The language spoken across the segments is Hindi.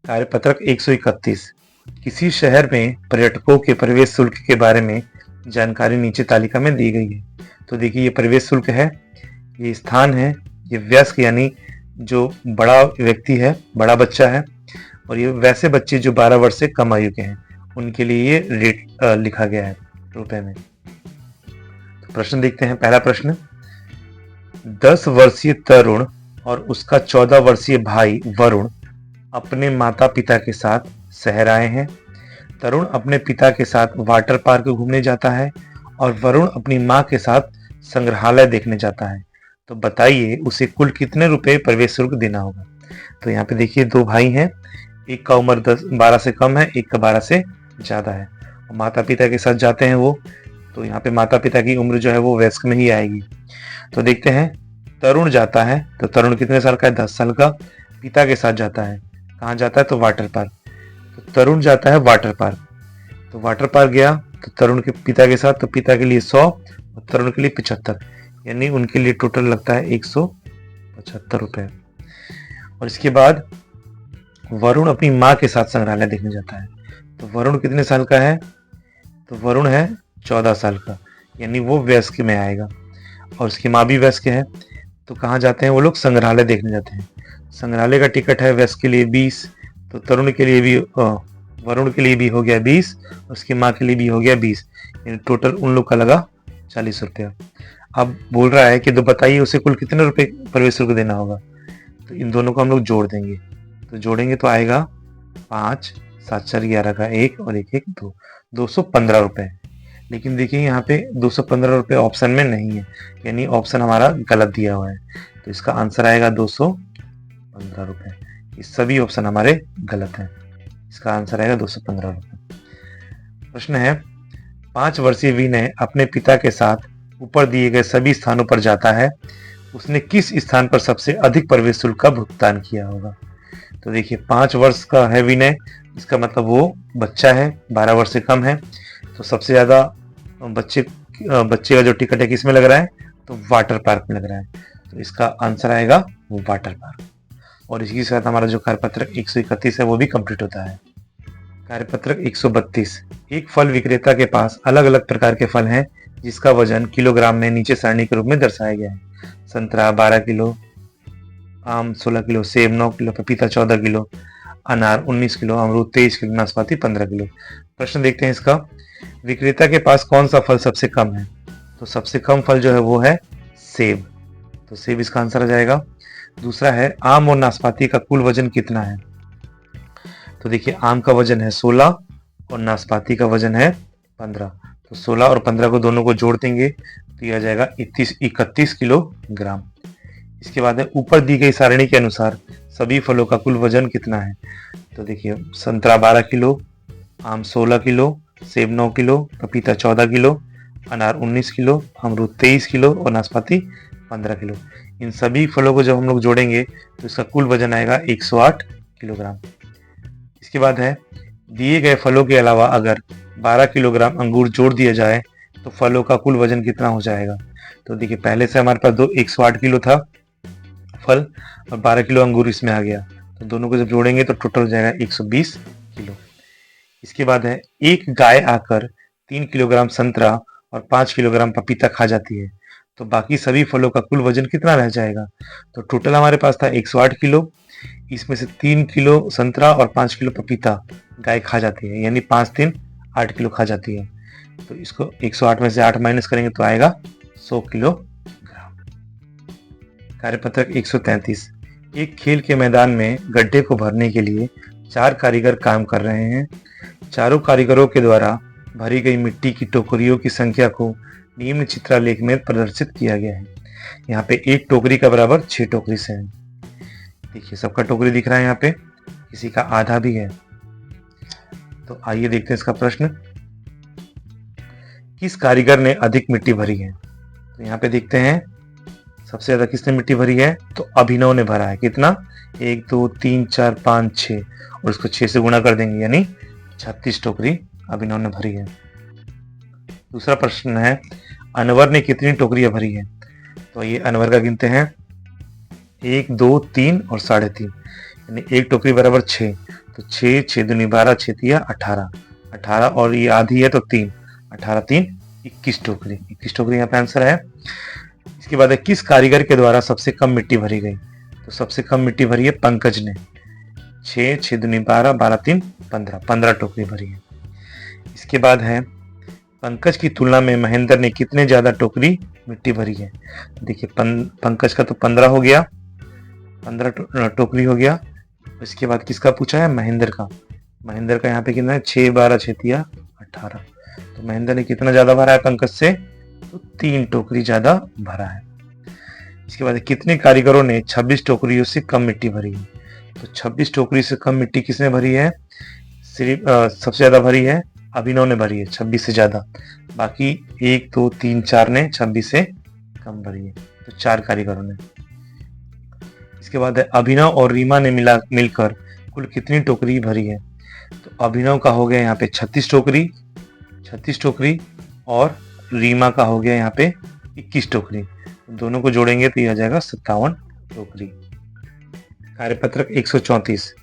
कार्यपत्रक 131। किसी शहर में पर्यटकों के प्रवेश शुल्क के बारे में जानकारी नीचे तालिका में दी गई है। तो देखिए, ये प्रवेश शुल्क है, ये स्थान है, ये वयस्क यानी जो बड़ा व्यक्ति है, बड़ा बच्चा है, और ये वैसे बच्चे जो 12 वर्ष से कम आयु के हैं, उनके लिए ये रेट लिखा गया है रुपए में। तो प्रश्न देखते हैं। पहला प्रश्न, 10 वर्षीय तरुण और उसका 14 वर्षीय भाई वरुण अपने माता पिता के साथ शहर आए हैं। तरुण अपने पिता के साथ वाटर पार्क घूमने जाता है और वरुण अपनी माँ के साथ संग्रहालय देखने जाता है। तो बताइए उसे कुल कितने रुपए प्रवेश शुल्क देना होगा। तो यहाँ पे देखिए, दो भाई हैं, एक का उम्र 12 से कम है, एक का 12 से ज्यादा है, और माता पिता के साथ जाते हैं वो। तो यहाँ पे माता पिता की उम्र जो है वो वयस्क में ही आएगी। तो देखते हैं, तरुण जाता है, तो तरुण कितने साल का है? 10 साल का। पिता के साथ जाता है, कहाँ जाता है? तो वाटर पार्क। तो तरुण जाता है वाटर पार्क, तो वाटर पार्क गया तो तरुण के पिता के साथ, तो पिता के लिए 100 और तरुण के लिए 75, यानी उनके लिए टोटल लगता है 175 रुपए। और इसके बाद वरुण अपनी माँ के साथ संग्रहालय देखने जाता है। तो वरुण कितने साल का है? तो वरुण है 14 साल का, यानी वो वयस्क में आएगा, और उसकी माँ भी वयस्क है। तो कहाँ जाते हैं वो लोग? संग्रहालय देखने जाते हैं। संग्रहालय का टिकट है वयस्क के लिए 20, तो तरुण के लिए भी वरुण के लिए भी हो गया 20, उसकी माँ के लिए भी हो गया 20, यानी टोटल उन लोग का लगा 40 रुपया। अब बोल रहा है कि तो बताइए उसे कुल कितने रुपए प्रवेश शुल्क देना होगा। तो इन दोनों को हम लोग जोड़ देंगे, तो जोड़ेंगे तो आएगा 5, 7, 4, 11 का 1 और 1, 1, 2, 215 रुपए। लेकिन देखिए यहाँ पे 215 रुपए ऑप्शन में नहीं है, यानी ऑप्शन हमारा गलत दिया हुआ है। तो इसका आंसर आएगा 215 रुपए। ये सभी ऑप्शन हमारे गलत हैं, इसका आंसर आएगा 215 रुपए। प्रश्न है, 5 वर्षीय विनय अपने पिता के साथ ऊपर दिए गए सभी स्थानों पर जाता है, उसने किस स्थान पर सबसे अधिक प्रवेश शुल्क का भुगतान किया होगा। तो देखिए, 5 वर्ष का है विनय, इसका मतलब वो बच्चा है, 12 वर्ष से कम है। तो सबसे ज्यादा बच्चे का जो टिकट है किस में लग रहा है? तो वाटर पार्क में लग रहा है। तो इसका आंसर आएगा वो वाटर पार्क। और इसी के साथ हमारा जो कार्यपत्रक 131 है वो भी कंप्लीट होता है। कार्यपत्रक 132। एक फल विक्रेता के पास अलग अलग प्रकार के फल हैं जिसका वजन किलोग्राम में नीचे सारणी के रूप में दर्शाया गया है। संतरा 12 किलो, आम 16 किलो, सेब 9 किलो, पपीता 14 किलो, अनार 19 किलो, अमरूद 23 किलो, नाशपाती 15 किलो। प्रश्न देखते हैं इसका, विक्रेता के पास कौन सा फल सबसे कम है। तो सबसे कम फल जो है वो है सेब, तो सेब इसका आंसर आ जाएगा। दूसरा है, आम और नाशपाती का कुल वजन कितना है। तो देखिए, आम का वजन है 16 और नाशपाती का वजन है 15। तो 16 और 15 को दोनों को जोड़ देंगे तो यह आ जाएगा 31 किलोग्राम। इसके बाद है, ऊपर दी गई सारणी के अनुसार सभी फलों का कुल वजन कितना है। तो देखिए, संतरा 12 किलो, आम 16 किलो, सेब 9 किलो, पपीता 14 किलो, अनार 19 किलो, अमरूद 23 किलो और नाशपाती 15 किलो। इन सभी फलों को जब हम लोग जोड़ेंगे तो इसका कुल वजन आएगा 108 किलोग्राम। इसके बाद है, दिए गए फलों के अलावा अगर 12 किलोग्राम अंगूर जोड़ दिया जाए तो फलों का कुल वजन कितना हो जाएगा। तो देखिए, पहले से हमारे पास 108 किलो था फल और 12 किलो अंगूर इसमें आ गया, तो दोनों को जब जोड़ेंगे तो टोटल हो जाएगा 120 किलो। इसके बाद है, एक गाय आकर 3 किलोग्राम संतरा और 5 किलोग्राम पपीता खा जाती है, तो बाकी सभी फलों का कुल वजन कितना रह जाएगा। तो टोटल हमारे पास था 108 किलो, इसमें से 3 किलो संतरा और 5 किलो पपीता गाय खा जाती है, यानी 5 3 8 किलो खा जाती है। तो इसको 108 में से 8 माइनस करेंगे तो आएगा 100 किलोग्राम। कार्यपत्रक 133। एक खेल के मैदान में गड्ढे को भरने के लिए 4 कारीगर काम कर रहे हैं। चारों कारीगरों के द्वारा भरी गई मिट्टी की टोकरियों की संख्या को निम्न चित्रालेख में प्रदर्शित किया गया है। यहाँ पे एक टोकरी का बराबर 6 टोकरी से है। देखिए, सबका टोकरी दिख रहा है, यहाँ पे किसी का आधा भी है। तो आइए देखते हैं इसका प्रश्न, किस कारीगर ने अधिक मिट्टी भरी है। तो यहाँ पे देखते हैं, सबसे ज्यादा किसने मिट्टी भरी है। तो अभिनव ने भरा है। कितना? 1 2 3 4 5 6, और इसको 6 से गुणा कर देंगे, यानी 36 टोकरी अभिनव ने भरी है। दूसरा प्रश्न है, अनवर ने कितनी टोकरियां भरी है। तो ये अनवर का गिनते हैं, 1 2 3 और 3.5, यानी एक टोकरी बराबर 6, तो 6, 6 दूनी 12, 6 तिया 18, 18 और ये आधी है तो 3, 18 3 21 टोकरी, 21 टोकरी यहाँ पे आंसर है। इसके बाद है किस कारीगर के द्वारा सबसे कम मिट्टी भरी गई? तो सबसे कम मिट्टी भरी है पंकज ने, 6, 6 दूनी 12, 12 3 15, 15 टोकरी भरी है। इसके बाद है पंकज की तुलना में महेंद्र ने कितने ज्यादा टोकरी मिट्टी भरी है? देखिए पंकज का तो 15 हो गया, 15 टोकरी हो गया। इसके बाद किसका पूछा है? महेंद्र का। महेंद्र का यहाँ पे कितना है? 6 12 6 तिया 18। तो महेंद्र ने कितना ज्यादा भरा है पंकज से? तो 3 टोकरी ज्यादा भरा है। इसके बाद कितने कारीगरों ने 26 टोकरियों से कम मिट्टी भरी है? तो 26 टोकरी से कम मिट्टी किसने भरी है? सिर्फ सबसे ज्यादा भरी है अभिनव ने भरी है, 26 से ज्यादा। बाकी 1 2 3 4 ने 26 से कम भरी है, तो 4 कारीगरों ने। इसके बाद है अभिनव और रीमा ने मिलकर कुल कितनी टोकरी भरी है? तो अभिनव का हो गया यहाँ पे 36 टोकरी, 36 टोकरी, और रीमा का हो गया यहाँ पे 21 टोकरी। दोनों को जोड़ेंगे तो यह आ जाएगा 57 टोकरी। कार्यपत्रक 134।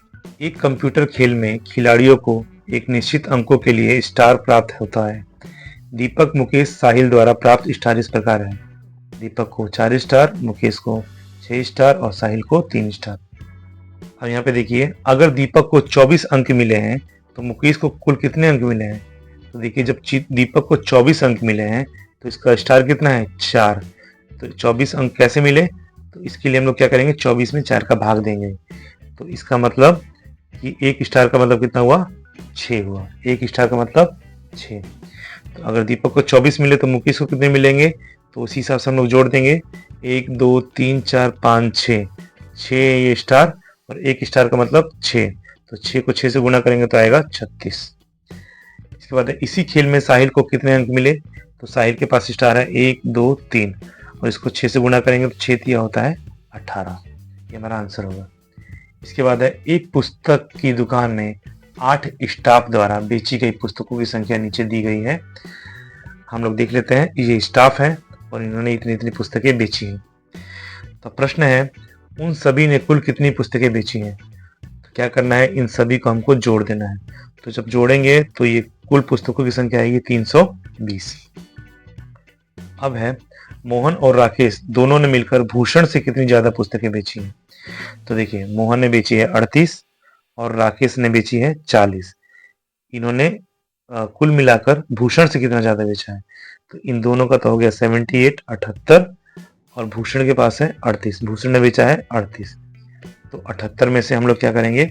एक कंप्यूटर खेल में खिलाड़ियों को एक निश्चित अंकों के लिए स्टार प्राप्त होता है। दीपक, मुकेश, साहिल द्वारा प्राप्त स्टार इस प्रकार है। दीपक को 4 स्टार, मुकेश को 6 स्टार और साहिल को 3 स्टार। अब यहाँ पे देखिए, अगर दीपक को 24 अंक मिले हैं तो मुकेश को कुल कितने अंक मिले हैं? तो देखिए, जब दीपक को 24 अंक मिले हैं तो इसका स्टार कितना है? 4। तो 24 अंक कैसे मिले? तो इसके लिए हम लोग क्या करेंगे? 24 में 4 का भाग देंगे। तो इसका मतलब कि 1 स्टार का मतलब कितना हुआ? 6 हुआ। 1 स्टार का मतलब 6। तो अगर दीपक को 24 मिले तो मुकेश को कितने मिलेंगे? तो उसी हिसाब से हम लोग जोड़ देंगे। 1 2 3 4 5 6, 6 ये स्टार और 1 स्टार का मतलब 6। तो 6 को 6 से गुना करेंगे तो आएगा 36। इसके बाद इसी खेल में साहिल को कितने अंक मिले? तो साहिल के पास स्टार है 1 2 3 और इसको 6 से गुना करेंगे तो 6 तिया होता है 18। ये हमारा आंसर होगा। इसके बाद है एक पुस्तक की दुकान में 8 स्टाफ द्वारा बेची गई पुस्तकों की संख्या नीचे दी गई है। हम लोग देख लेते हैं। ये स्टाफ है और इन्होंने इतनी इतनी पुस्तकें बेची हैं। तो प्रश्न है, उन सभी ने कुल कितनी पुस्तकें बेची हैं? तो क्या करना है? इन सभी को हमको जोड़ देना है। तो जब जोड़ेंगे तो ये कुल पुस्तकों की संख्या आएगी 320। अब है, मोहन और राकेश दोनों ने मिलकर भूषण से कितनी ज्यादा पुस्तकें बेची हैं? तो देखिए, मोहन ने बेची है 38 और राकेश ने बेची है 40। इन्होंने कुल मिलाकर भूषण से कितना ज्यादा बेचा है? तो इन दोनों का तो हो गया 78 78 और भूषण के पास है 38। भूषण ने बेचा है 38। तो 78 में से हम लोग क्या करेंगे?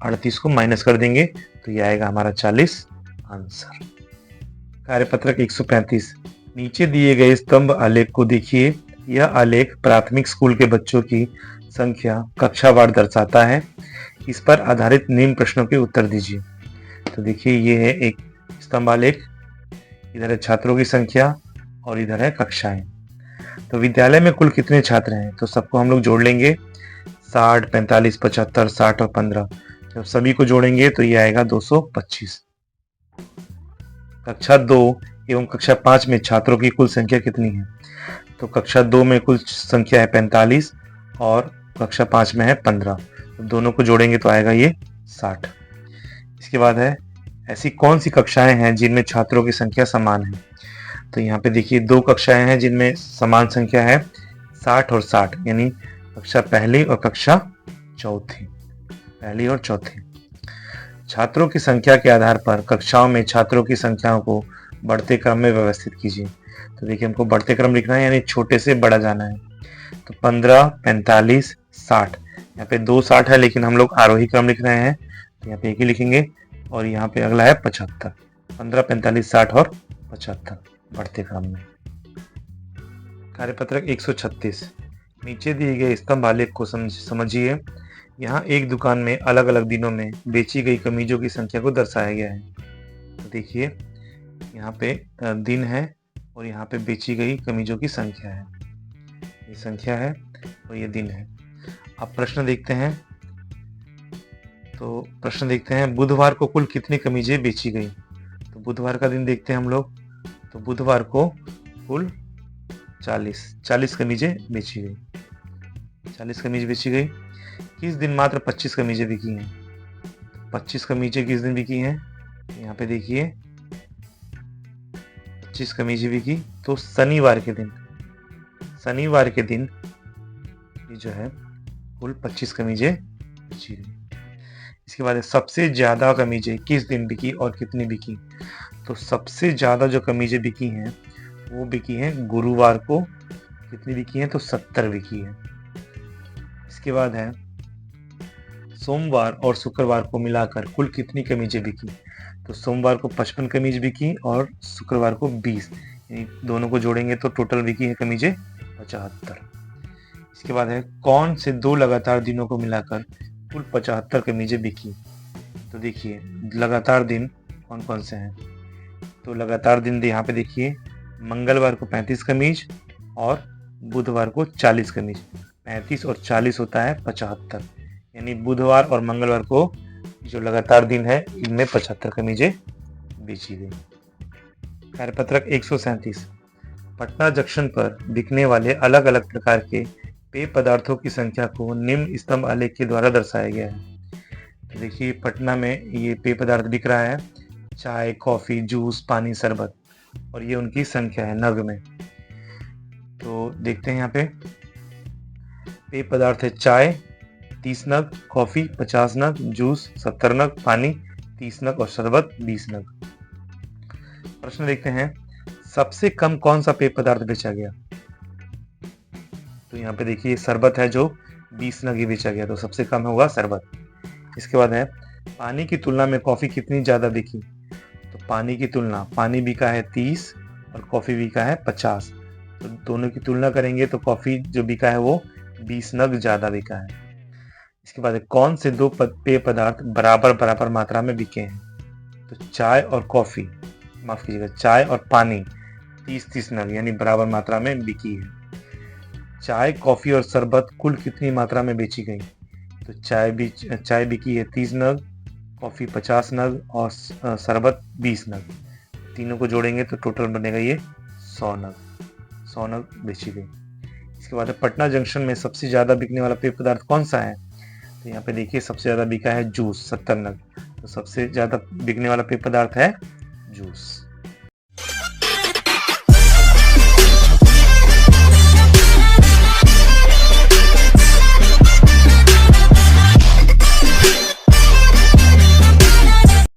38 को माइनस कर देंगे तो ये आएगा हमारा 40 आंसर। कार्यपत्रक 135। नीचे दिए गए स्तंभ आलेख को देखिए। यह आलेख प्राथमिक स्कूल के बच्चों की संख्या कक्षावार दर्शाता है। इस पर आधारित निम्न प्रश्नों के उत्तर दीजिए। तो देखिए, ये है एक स्तंभ आलेख। इधर है छात्रों की संख्या और इधर है कक्षाएं। तो विद्यालय में कुल कितने छात्र हैं? तो सबको हम लोग जोड़ लेंगे। 60 45 75 60 और 15। जब सभी को जोड़ेंगे तो ये आएगा 225। कक्षा 2 एवं कक्षा 5 में छात्रों की कुल संख्या कितनी है? तो कक्षा 2 में कुल संख्या है 45 और कक्षा 5 में है 15। तो दोनों को जोड़ेंगे तो आएगा ये 60। इसके बाद है, ऐसी कौन सी कक्षाएं हैं जिनमें छात्रों की संख्या समान है? तो यहाँ पे देखिए, 2 कक्षाएं हैं जिनमें समान संख्या है 60 और 60, यानी कक्षा पहली और कक्षा चौथी। पहली और चौथी। छात्रों की संख्या के आधार पर कक्षाओं में छात्रों की संख्याओं को बढ़ते क्रम में व्यवस्थित कीजिए। तो देखिए, हमको बढ़ते क्रम लिखना है, यानी छोटे से बड़ा जाना है। तो 15 45 60, यहाँ पे 2 60 है लेकिन हम लोग आरोही क्रम लिख रहे हैं तो यहाँ पे एक ही लिखेंगे। और यहाँ पे अगला है 75। 15 45 60 और 75 बढ़ते क्रम में। कार्यपत्रक 136। नीचे दिए गए स्तंभ आलेख को समझिए। यहाँ एक दुकान में अलग अलग दिनों में बेची गई कमीजों की संख्या को दर्शाया गया है। तो देखिए, यहाँ पे दिन है और यहाँ पे बेची गई कमीजों की संख्या है। ये संख्या है और ये दिन है। अब प्रश्न देखते हैं। तो प्रश्न देखते हैं, बुधवार को कुल कितनी कमीजें बेची गई? तो बुधवार का दिन देखते हैं हम लोग। तो बुधवार को कुल 40 कमीजें बेची गई। 40 कमीज बेची गई। किस दिन मात्र 25 कमीजें बिकी हैं? 25 कमीजें किस दिन बिकी हैं? यहाँ पे देखिए 25 कमीजें बिकी तो शनिवार के दिन। शनिवार के दिन ये जो है कुल 25 कमीजें बेची गई। इसके बाद सबसे ज्यादा कमीजें किस दिन बिकी और कितनी बिकी? तो सबसे ज्यादा जो कमीजें बिकी हैं वो बिकी हैं गुरुवार को। कितनी बिकी हैं? तो 70 बिकी है। इसके बाद है सोमवार और शुक्रवार को मिलाकर कुल कितनी कमीजें बिकी? तो सोमवार को 55 कमीज बिकी और शुक्रवार को 20, यानी दोनों को जोड़ेंगे तो टोटल बिकी है कमीजें 75। इसके बाद है कौन से दो लगातार दिनों को मिलाकर कुल 75 कमीजें बिकी? तो देखिए लगातार दिन कौन कौन से हैं? तो लगातार दिन यहाँ पे देखिए मंगलवार को 35 कमीज और बुधवार को 40 कमीज। 35 और 40 होता है 75, यानी बुधवार और मंगलवार को जो लगातार दिन है इनमें 75 कमीजें बेची गई। कार्यपत्रक 137 पटना जंक्शन पर बिकने वाले अलग अलग प्रकार के पेय पदार्थों की संख्या को निम्न स्तंभ आलेख के द्वारा दर्शाया गया है। तो देखिए पटना में ये पेय पदार्थ बिक रहा है, चाय, कॉफी, जूस, पानी, शरबत, और ये उनकी संख्या है नग में। तो देखते हैं यहाँ पे पेय पदार्थ है चाय 30 नग, कॉफी 50 नग, जूस 70 नग, पानी 30 नग और शरबत 20 नग। प्रश्न देखते हैं सबसे कम कौन सा पेय पदार्थ बेचा गया? तो यहाँ पे देखिए शरबत है जो 20 नग ही बेचा गया, तो सबसे कम होगा शरबत। इसके बाद है पानी की तुलना में कॉफी कितनी ज्यादा बिकी? तो पानी की तुलना, पानी बिका है 30 और कॉफी बिका है 50, तो दोनों की तुलना करेंगे तो कॉफी जो बिका है वो 20 नग ज्यादा बिका है। इसके बाद कौन से दो पेय पदार्थ बराबर बराबर मात्रा में बिके हैं? तो चाय और कॉफी, माफ कीजिएगा, चाय और पानी 30-30 नग यानी बराबर मात्रा में बिकी है। चाय, कॉफी और शरबत कुल कितनी मात्रा में बेची गई? तो चाय बिकी है 30 नग, कॉफी 50 नग और शरबत 20 नग। तीनों को जोड़ेंगे तो टोटल बनेगा ये 100 नग बेची गई। इसके बाद पटना जंक्शन में सबसे ज्यादा बिकने वाला पेय पदार्थ कौन सा है? तो यहाँ पे देखिए सबसे ज्यादा बिका है जूस 70 नग, तो सबसे ज्यादा बिकने वाला पेय पदार्थ है जूस।